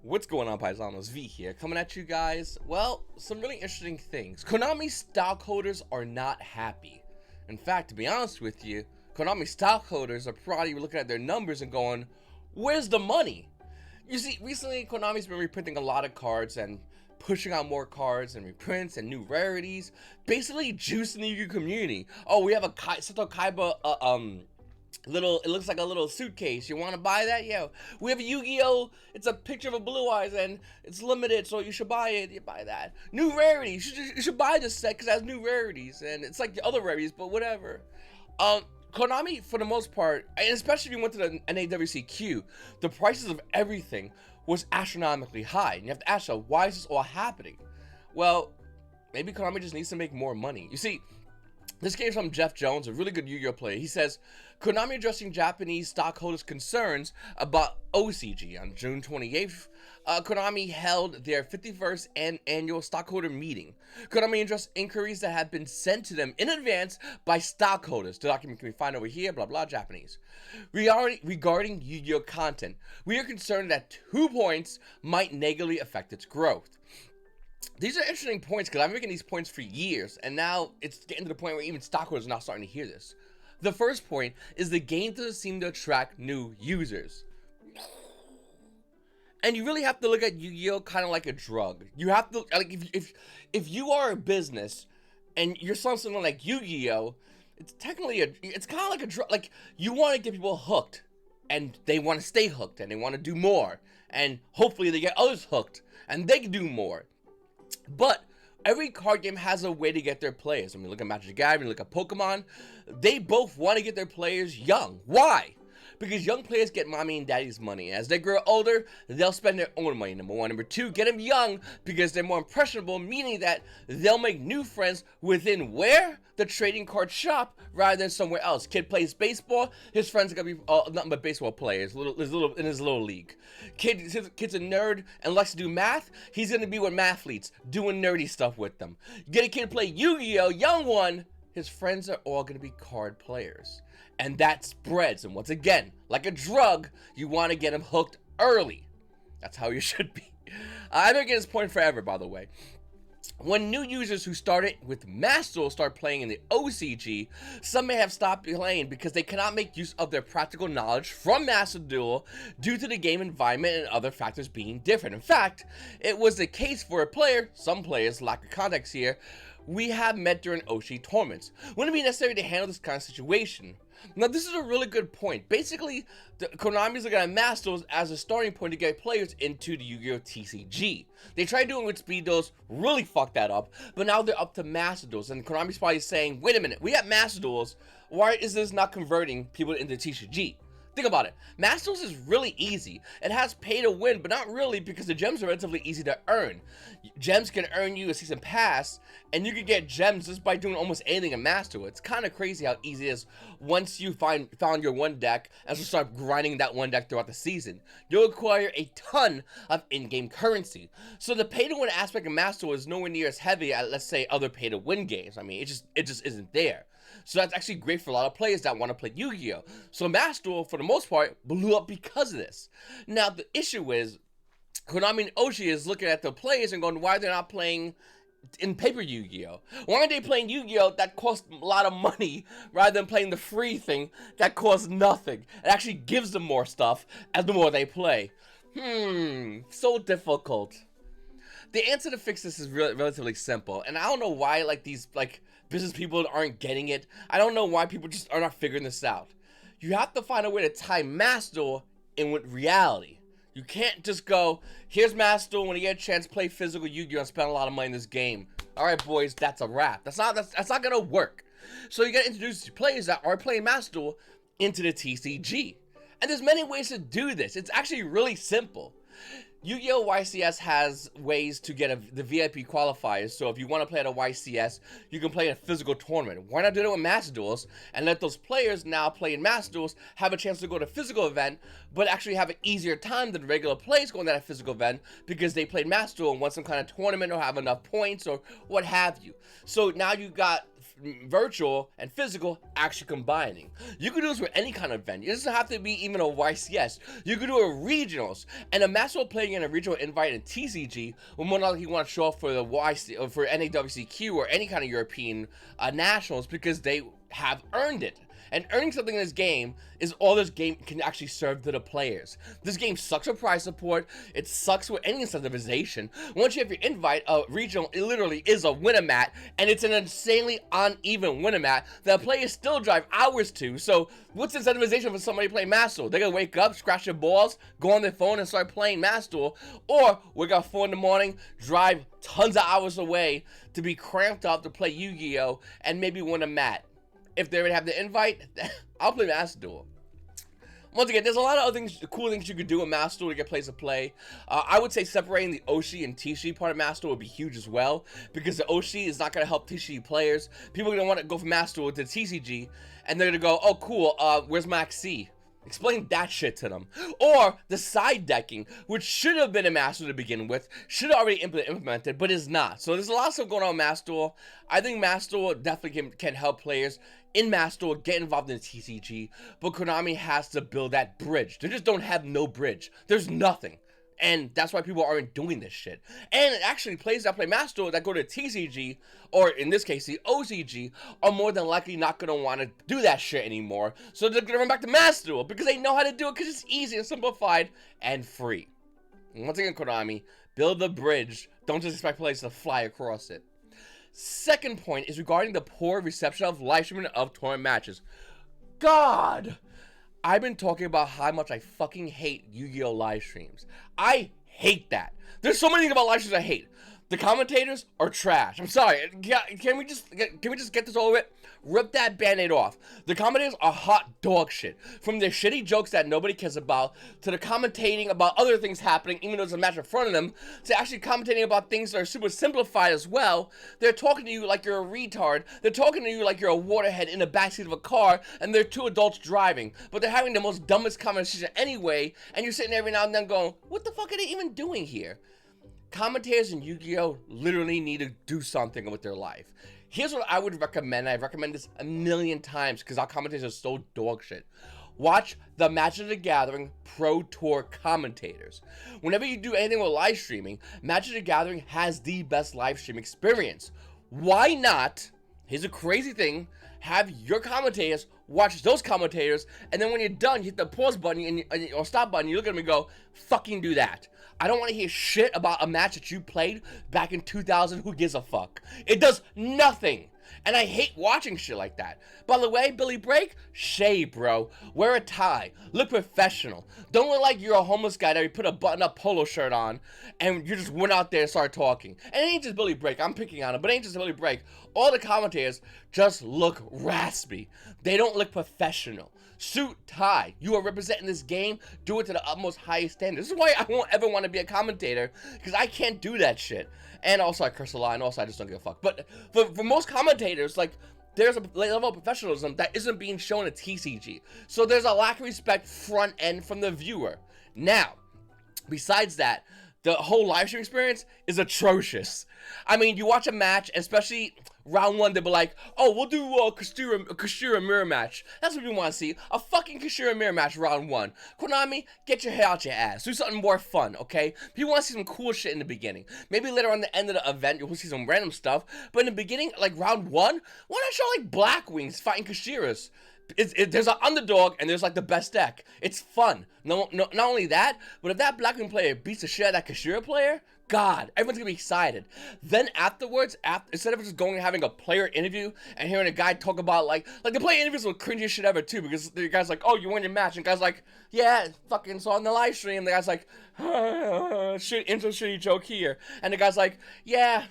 What's going on, Paisanos? V here, coming at you guys. Well, some really interesting things. Konami stockholders are not happy. In fact, to be honest with you, Konami stockholders are probably looking at their numbers and going, where's the money? You see, recently Konami's been reprinting a lot of cards and pushing out more cards and reprints and new rarities, basically juicing the Yu-Gi-Oh community. Oh, we have a Seto Kaiba, it looks like a little suitcase. You want to buy that? Yeah. We have a Yu-Gi-Oh! It's a picture of a Blue Eyes and it's limited, so you should buy it. You buy that. New rarities. You should buy this set because it has new rarities and it's like the other rarities, but whatever. Konami, for the most part, and especially if you went to the NAWCQ, the prices of everything was astronomically high. And you have to ask yourself, why is this all happening? Well, maybe Konami just needs to make more money. You see, this came from Jeff Jones, a really good Yu-Gi-Oh player. He says, Konami addressing Japanese stockholders' concerns about OCG. On June 28th, Konami held their 51st annual stockholder meeting. Konami addressed inquiries that had been sent to them in advance by stockholders. The document can be found over here, blah, blah, Japanese. Regarding Yu-Gi-Oh content, we are concerned that 2 points might negatively affect its growth. These are interesting points because I've been making these points for years, and now it's getting to the point where even stockholders are now starting to hear this. The first point is the game doesn't seem to attract new users. And you really have to look at Yu-Gi-Oh kind of like a drug. You have to, like, if you are a business and you're selling something like Yu-Gi-Oh, it's technically it's kind of like a drug. Like, you want to get people hooked, and they want to stay hooked, and they want to do more, and hopefully they get others hooked, and they can do more. But every card game has a way to get their players. I mean, look at Magic the Gathering, look at Pokemon. They both want to get their players young. Why? Because young players get mommy and daddy's money. As they grow older, they'll spend their own money, number one. Number two, get them young because they're more impressionable, meaning that they'll make new friends within where? The trading card shop rather than somewhere else. Kid plays baseball, his friends are going to be nothing but baseball players in his little league. Kid's a nerd and likes to do math, he's going to be with mathletes, doing nerdy stuff with them. Get a kid to play Yu-Gi-Oh, young one, his friends are all going to be card players. And that spreads, and once again, like a drug, you want to get them hooked early. That's how you should be. I've been getting this point forever, by the way. When new users who started with Master Duel start playing in the OCG, some may have stopped playing because they cannot make use of their practical knowledge from Master Duel due to the game environment and other factors being different. In fact, it was the case for a player, some players, lack of context here, we have met during Oshi tournaments. Wouldn't it be necessary to handle this kind of situation? Now, this is a really good point. Basically, Konami's looking at Master Duels as a starting point to get players into the Yu-Gi-Oh! TCG. They tried doing it with Speed Duels, really fucked that up, but now they're up to Master Duels, and Konami's probably saying, wait a minute, we have Master Duels, why is this not converting people into TCG? Think about it. Master Duels is really easy. It has pay to win, but not really because the gems are relatively easy to earn. Gems can earn you a season pass, and you can get gems just by doing almost anything in Master Duel. It's kind of crazy how easy it is once you found your one deck and so start grinding that one deck throughout the season. You'll acquire a ton of in-game currency. So the pay to win aspect of Master Duel is nowhere near as heavy as, let's say, other pay to win games. I mean, it just isn't there. So that's actually great for a lot of players that want to play Yu-Gi-Oh! So Master Duel, for the most part, blew up because of this. Now, the issue is, Konami and Oshi is looking at the players and going, why they're not playing in paper Yu-Gi-Oh? Why aren't they playing Yu-Gi-Oh that costs a lot of money rather than playing the free thing that costs nothing? It actually gives them more stuff as the more they play. So difficult. The answer to fix this is relatively simple, and I don't know why these business people aren't getting it. I don't know why people just are not figuring this out. You have to find a way to tie Master Duel in with reality. You can't just go, here's Master Duel, when you get a chance, play physical Yu-Gi-Oh! And spend a lot of money in this game. Alright boys, that's a wrap. That's not gonna work. So you gotta introduce players that are playing Master Duel into the TCG. And there's many ways to do this. It's actually really simple. Yu-Gi-Oh! YCS has ways to get the VIP qualifiers, so if you want to play at a YCS, you can play at a physical tournament. Why not do it with Master Duels, and let those players now play in Master Duels have a chance to go to a physical event, but actually have an easier time than regular players going to that physical event, because they played Master Duel and won some kind of tournament or have enough points or what have you. So now you got virtual and physical actually combining. You can do this with any kind of event. It doesn't have to be even a YCS. You can do a regionals, and a master playing in a regional invite in TCG will more likely want to show up for the YC or for NAWCQ or any kind of European nationals because they have earned it. And earning something in this game is all this game can actually serve to the players. This game sucks with prize support. It sucks with any incentivization. Once you have your invite, regional, it literally is a win-a-mat, and it's an insanely uneven win-a-mat that players still drive hours to. So what's incentivization for somebody playing Master? They're gonna wake up, scratch their balls, go on their phone and start playing Master, or wake up 4 in the morning, drive tons of hours away to be cramped up to play Yu-Gi-Oh! And maybe win a mat. If they would have the invite, I'll play Master Duel. Once again, there's a lot of other things, cool things you could do in Master Duel to get players to play. I would say separating the Oshi and TCG part of Master Duel would be huge as well, because the Oshi is not going to help TCG players. People are going to want to go from Master Duel to TCG, and they're going to go, oh cool, where's Max C? Explain that shit to them. Or the side decking, which should have been a Master to begin with, should have already implemented, but is not. So there's a lot of stuff going on in Master Duel. I think Master Duel definitely can help players in Master Duel get involved in the TCG, but Konami has to build that bridge. They just don't have no bridge. There's nothing. And that's why people aren't doing this shit. And actually, players that play Master Duel that go to TCG, or in this case, the OCG, are more than likely not going to want to do that shit anymore. So they're going to run back to Master Duel because they know how to do it, because it's easy and simplified and free. And once again, Konami, build the bridge. Don't just expect players to fly across it. Second point is regarding the poor reception of live streaming of tournament matches. God! I've been talking about how much I fucking hate Yu-Gi-Oh! Live streams. I hate that. There's so many things about live streams I hate. The commentators are trash. I'm sorry. Can we just get this over with? Rip that band-aid off. The commentators are hot dog shit. From their shitty jokes that nobody cares about, to the commentating about other things happening, even though there's a match in front of them, to actually commentating about things that are super simplified as well. They're talking to you like you're a retard. They're talking to you like you're a waterhead in the backseat of a car, and they're two adults driving. But they're having the most dumbest conversation anyway, and you're sitting there every now and then going, what the fuck are they even doing here? Commentators in Yu-Gi-Oh! Literally need to do something with their life. Here's what I would recommend. I've recommended this a million times because our commentators are so dog shit. Watch the Magic the Gathering Pro Tour commentators. Whenever you do anything with live streaming, Magic the Gathering has the best live stream experience. Why not, here's a crazy thing, have your commentators watch those commentators, and then when you're done, you hit the pause button or stop button, you look at them and go, fucking do that. I don't want to hear shit about a match that you played back in 2000. Who gives a fuck? It does nothing. And I hate watching shit like that. By the way, Billy Break, shave, bro. Wear a tie. Look professional. Don't look like you're a homeless guy that you put a button-up polo shirt on and you just went out there and started talking. And it ain't just Billy Break. I'm picking on him, but it ain't just Billy Break. All the commentators just look raspy. They don't look professional. Suit, tie. You are representing this game. Do it to the utmost highest standard. This is why I won't ever want to be a commentator, because I can't do that shit. And also I curse a lot, and also I just don't give a fuck. But for most commentators, like, there's a level of professionalism that isn't being shown at TCG. So there's a lack of respect front end from the viewer. Now, besides that, the whole live stream experience is atrocious. I mean, you watch a match, especially round one, they'll be like, oh, we'll do a Kashira mirror match. That's what we want to see. A fucking Kashira mirror match round one. Konami, get your hair out your ass. Do something more fun, okay? People want to see some cool shit in the beginning. Maybe later on the end of the event, you'll see some random stuff. But in the beginning, like round one, why not show like Black Wings fighting Kashiras? There's an underdog and there's like the best deck. It's fun. No, not only that, but if that Blackwing player beats the shit out of that Kashira player, God, everyone's gonna be excited. Then afterwards, instead of just going and having a player interview and hearing a guy talk about like the player interviews were cringiest shit ever too, because the guy's like, oh, you won your match, and the guy's like, yeah, fucking saw on the live stream. The guy's like, shit, shitty joke here, and the guy's like, yeah,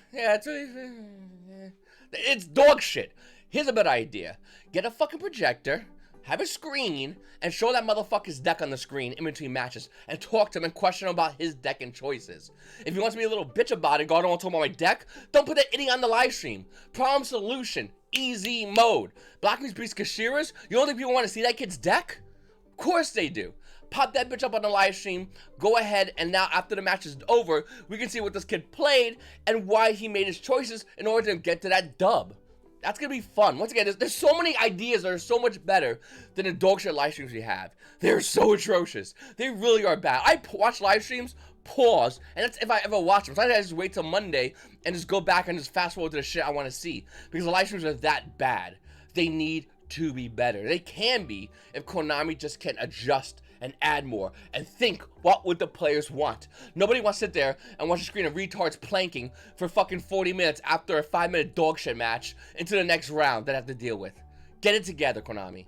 it's dog shit. Here's a better idea. Get a fucking projector, have a screen, and show that motherfucker's deck on the screen in between matches, and talk to him and question him about his deck and choices. If he wants to be a little bitch about it, go, I don't want to talk about my deck, don't put that idiot on the live stream. Problem solution, easy mode. Black Wings beats Kashiras, you don't think people want to see that kid's deck? Of course they do. Pop that bitch up on the live stream, go ahead, and now after the match is over, we can see what this kid played and why he made his choices in order to get to that dub. That's gonna be fun. Once again, there's so many ideas that are so much better than the dog shit live streams we have. They're so atrocious. They really are bad. I watch live streams, pause, and that's if I ever watch them. Sometimes I just wait till Monday and just go back and just fast forward to the shit I want to see, because the live streams are that bad. They need to be better. They can be if Konami just can adjust and add more and think, what would the players want? Nobody wants to sit there and watch a screen of retards planking for fucking 40 minutes after a 5-minute dog shit match into the next round that I have to deal with. Get it together, Konami.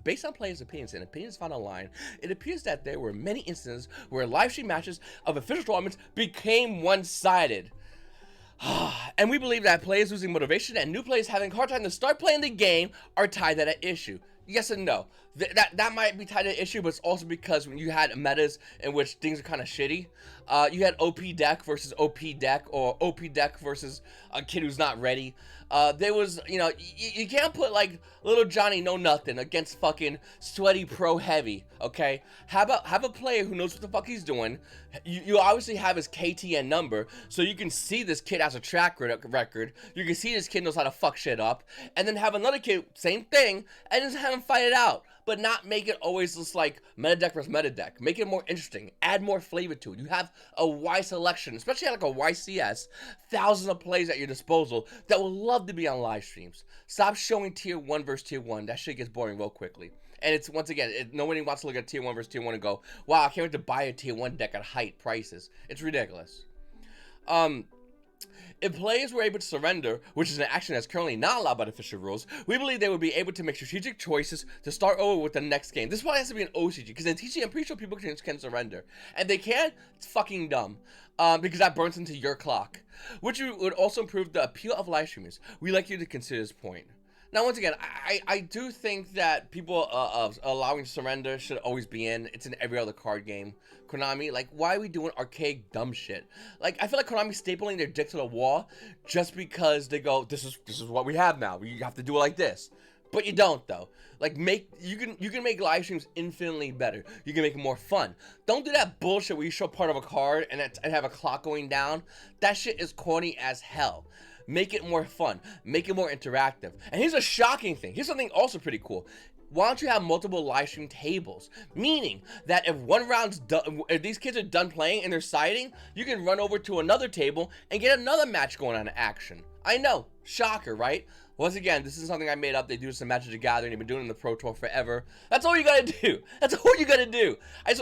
Based on players' opinions and opinions found online, it appears that there were many instances where live stream matches of official tournaments became one-sided. And we believe that players losing motivation and new players having a hard time to start playing the game are tied to that issue. Yes and no. That might be tied to the issue, but it's also because when you had metas in which things are kind of shitty, you had OP deck versus OP deck, or OP deck versus a kid who's not ready. There was, you know, you can't put like little Johnny know nothing against fucking sweaty pro heavy, okay? Have a player who knows what the fuck he's doing. You obviously have his KTN number, so you can see this kid has a track record. You can see this kid knows how to fuck shit up, and then have another kid, same thing, and just have him fight it out. But not make it always just like meta deck versus meta deck. Make it more interesting. Add more flavor to it. You have a wide selection, especially like a YCS, thousands of plays at your disposal that will love to be on live streams. Stop showing tier 1 versus tier 1. That shit gets boring real quickly. And it's, once again, nobody wants to look at tier 1 versus tier 1 and go, wow, I can't wait to buy a tier 1 deck at height prices. It's ridiculous. If players were able to surrender, which is an action that's currently not allowed by the official rules, we believe they would be able to make strategic choices to start over with the next game. This probably has to be an OCG, because in TCG, I'm pretty sure people can surrender. And they can, it's fucking dumb, because that burns into your clock. Which would also improve the appeal of live streamers. We like you to consider this point. Now, once again, I do think that people allowing surrender should always be in. It's in every other card game. Konami, like, why are we doing archaic dumb shit? Like, I feel like Konami's stapling their dick to the wall just because they go, this is what we have now. You have to do it like this. But you don't, though. Like, you can make live streams infinitely better. You can make it more fun. Don't do that bullshit where you show part of a card and have a clock going down. That shit is corny as hell. Make it more fun. Make it more interactive. And here's a shocking thing. Here's something also pretty cool. Why don't you have multiple live stream tables? Meaning that if one round's done, if these kids are done playing and they're siding, you can run over to another table and get another match going on in action. I know, shocker, right? Once again, this is something I made up. They do some Magic the Gathering. They've been doing it in the Pro Tour forever. That's all you gotta do. That's all you gotta do.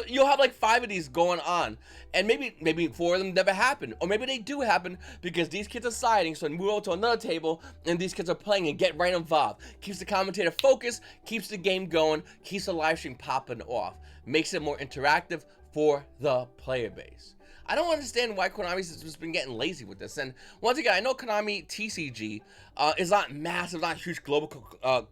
You'll have like 5 of these going on, and maybe 4 of them never happen, or maybe they do happen because these kids are siding, so move over to another table, and these kids are playing and get right involved. Keeps the commentator focused, keeps the game going, keeps the live stream popping off, makes it more interactive for the player base. I don't understand why Konami's just been getting lazy with this. And once again, I know Konami TCG is not massive, not a huge global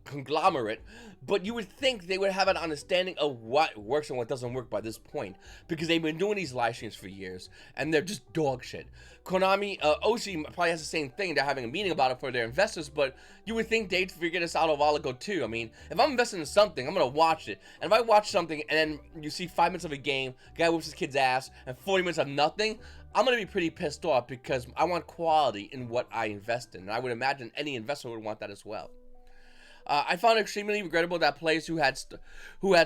conglomerate, but you would think they would have an understanding of what works and what doesn't work by this point, because they've been doing these live streams for years, and they're just dog shit. Konami, Oshi probably has the same thing. They're having a meeting about it for their investors, but you would think they'd figure this out a while ago too. I mean, if I'm investing in something, I'm gonna watch it. And if I watch something and then you see 5 minutes of a game, guy whoops his kid's ass, and 40 minutes of nothing, I'm gonna be pretty pissed off, because I want quality in what I invest in. And I would imagine any investor would want that as well. I found it extremely regrettable that players who had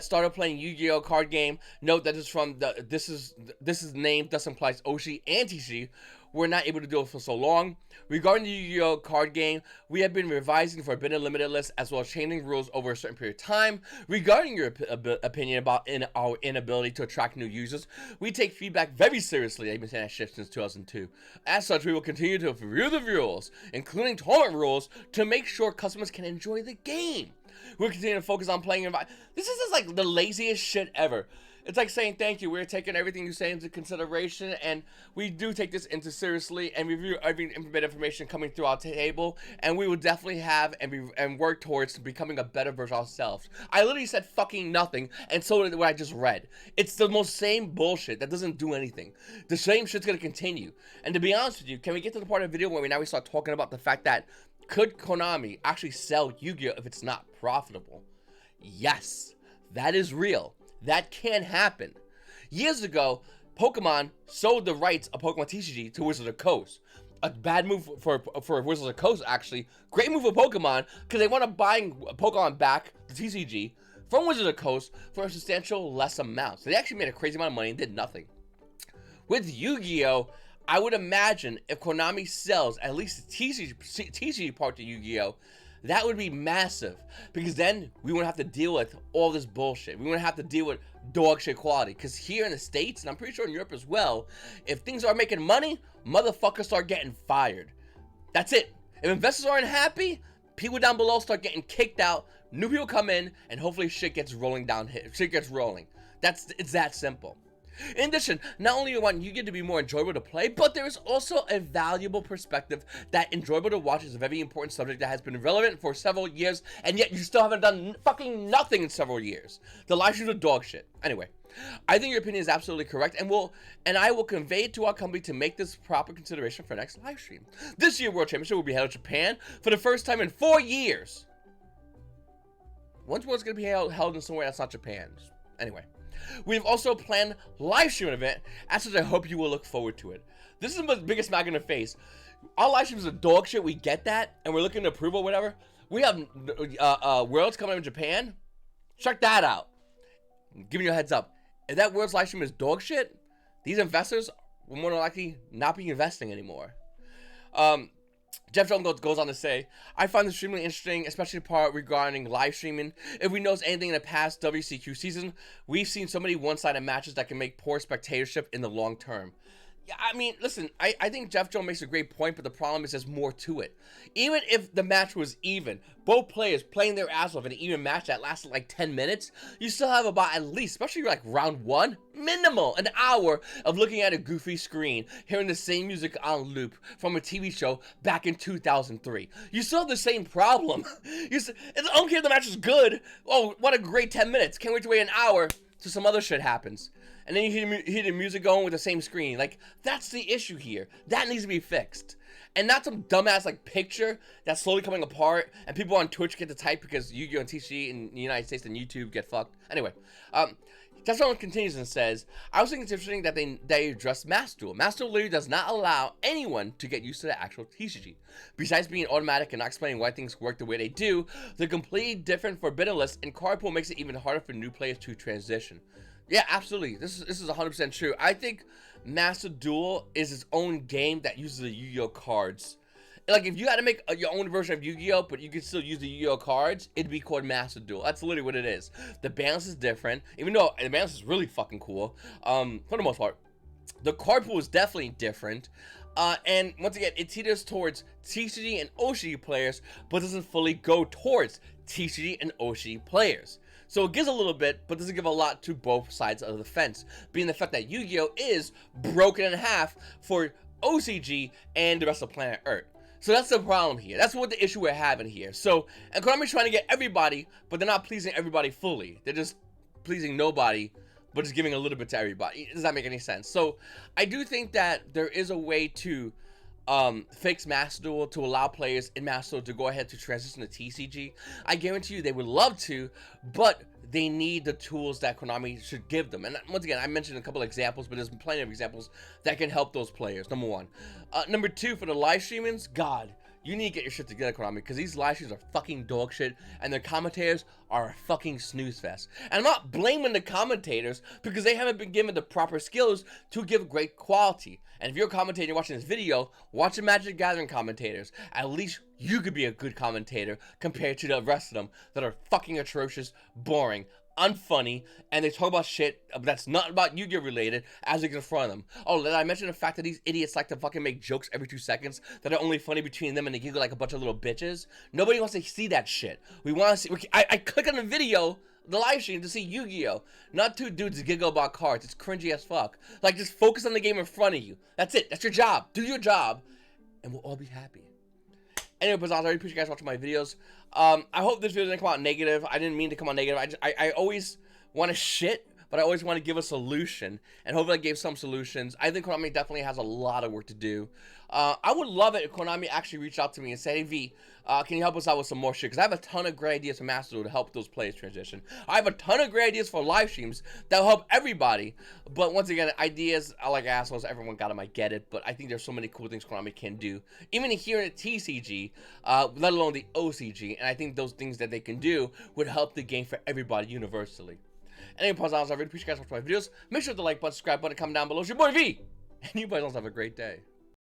started playing Yu-Gi-Oh card game, note that it's from this is name thus implies Oshi and TCG, were not able to do it for so long. Regarding the Yu-Gi-Oh card game, we have been revising Forbidden Limited list as well as changing rules over a certain period of time. Regarding your opinion about our inability to attract new users, we take feedback very seriously. They've been saying that shit since 2002. As such, we will continue to review the rules, including tournament rules, to make sure customers can enjoy the game. We'll continue to focus on playing. This is just like the laziest shit ever. It's like saying thank you. We're taking everything you say into consideration, and we do take this into seriously and review every bit of information coming through our table, and we will definitely have and work towards becoming a better version of ourselves. I literally said fucking nothing, and so did what I just read. It's the most same bullshit that doesn't do anything. The same shit's gonna continue. And to be honest with you, can we get to the part of the video where we start talking about the fact that could Konami actually sell Yu-Gi-Oh if it's not profitable? Yes, that is real. That can happen. Years ago, Pokemon sold the rights of Pokemon TCG to Wizards of the Coast. a bad move for Wizards of the Coast, actually. Great move for Pokemon, because they want to buy Pokemon back, the TCG, from Wizards of the Coast for a substantial less amount. So they actually made a crazy amount of money and did nothing. With Yu-Gi-Oh!, I would imagine if Konami sells at least the TCG part to Yu-Gi-Oh!, that would be massive, because then we wouldn't have to deal with all this bullshit. We wouldn't have to deal with dog shit quality, because here in the States, and I'm pretty sure in Europe as well, if things are making money, motherfuckers start getting fired. That's it. If investors aren't happy, people down below start getting kicked out, new people come in, and hopefully shit gets rolling down here. Shit gets rolling. It's that simple. In addition, not only do you want Yu-Gi-Oh! To be more enjoyable to play, but there is also a valuable perspective that enjoyable to watch is a very important subject that has been relevant for several years, and yet you still haven't done fucking nothing in several years. The live streams are dog shit. Anyway, I think your opinion is absolutely correct, and I will convey it to our company to make this proper consideration for next live stream. This year World Championship will be held in Japan for the first time in 4 years. When's World's going to be held in somewhere that's not Japan? Anyway. We've also planned live stream event, as such I hope you will look forward to it. This is the biggest smack in the face. Our live streams are dog shit, we get that, and we're looking to approve or whatever. We have Worlds coming up in Japan. Check that out. I'm giving you a heads up. If that Worlds live stream is dog shit, these investors will more than likely not be investing anymore. Jeff Jones goes on to say, I find this extremely interesting, especially the part regarding live streaming. If we notice anything in the past WCQ season, we've seen so many one-sided matches that can make poor spectatorship in the long term. Yeah, I mean, listen, I think Jeff Jones makes a great point, but the problem is there's more to it. Even if the match was even, both players playing their ass off in an even match that lasted like 10 minutes, you still have about at least, especially like round one, minimal, an hour of looking at a goofy screen, hearing the same music on loop from a TV show back in 2003. You still have the same problem. I don't care if the match is good. Oh, what a great 10 minutes. Can't wait to wait an hour till some other shit happens. And then you hear the music going with the same screen. Like, that's the issue here. That needs to be fixed. And not some dumbass, like, picture that's slowly coming apart, and people on Twitch get to type because Yu-Gi-Oh! And TCG in the United States and YouTube get fucked. Anyway, Jeff Jones continues and says, I also think it's interesting that they address Master Duel. Master Duel literally does not allow anyone to get used to the actual TCG. Besides being automatic and not explaining why things work the way they do, the completely different Forbidden List and Carpool makes it even harder for new players to transition. Yeah, absolutely. This is 100% true. I think Master Duel is its own game that uses the Yu-Gi-Oh cards. Like, if you had to make your own version of Yu-Gi-Oh, but you could still use the Yu-Gi-Oh cards, it'd be called Master Duel. That's literally what it is. The balance is different, even though the balance is really fucking cool, for the most part. The card pool is definitely different. And once again, it teeters towards TCG and Oshi players, but doesn't fully go towards TCG and Oshi players. So it gives a little bit, but doesn't give a lot to both sides of the fence, being the fact that Yu-Gi-Oh is broken in half for OCG and the rest of planet Earth. So that's the problem here. That's what the issue we're having here. So, and Konami's trying to get everybody, but they're not pleasing everybody fully. They're just pleasing nobody, but just giving a little bit to everybody. Does that make any sense? So, I do think that there is a way to fix Master Duel to allow players in Master Duel to go ahead to transition to TCG. I guarantee you they would love to, but they need the tools that Konami should give them. And once again, I mentioned a couple of examples, but there's plenty of examples that can help those players, number one. Number two, for the live streamings, God, you need to get your shit together, Konami, because these live streams are fucking dog shit, and their commentators are a fucking snooze fest. And I'm not blaming the commentators, because they haven't been given the proper skills to give great quality. And if you're a commentator watching this video, watch the Magic the Gathering commentators. At least you could be a good commentator compared to the rest of them that are fucking atrocious, boring, unfunny, and they talk about shit that's not about Yu-Gi-Oh related as they confront them. Oh, did I mention the fact that these idiots like to fucking make jokes every 2 seconds that are only funny between them and they giggle like a bunch of little bitches? Nobody wants to see that shit. We want to see. I click on the video, the live stream, to see Yu-Gi-Oh, not two dudes giggle about cards. It's cringy as fuck. Like, just focus on the game in front of you. That's it. That's your job. Do your job, and we'll all be happy. Anyway, I really appreciate you guys watching my videos. I hope this video didn't come out negative. I didn't mean to come out negative. I always want to shit, but but I always want to give a solution, and hopefully I gave some solutions. I think Konami definitely has a lot of work to do. I would love it if Konami actually reached out to me and said, hey V, can you help us out with some more shit? Because I have a ton of great ideas for Master Duel to help those players transition. I have a ton of great ideas for live streams that will help everybody. But once again, ideas are like assholes. Everyone got them, I get it. But I think there's so many cool things Konami can do. Even here in TCG, let alone the OCG. And I think those things that they can do would help the game for everybody universally. Anyway, I really appreciate you guys watching my videos. Make sure to like button, subscribe button, comment down below. It's your boy V. And you guys also have a great day.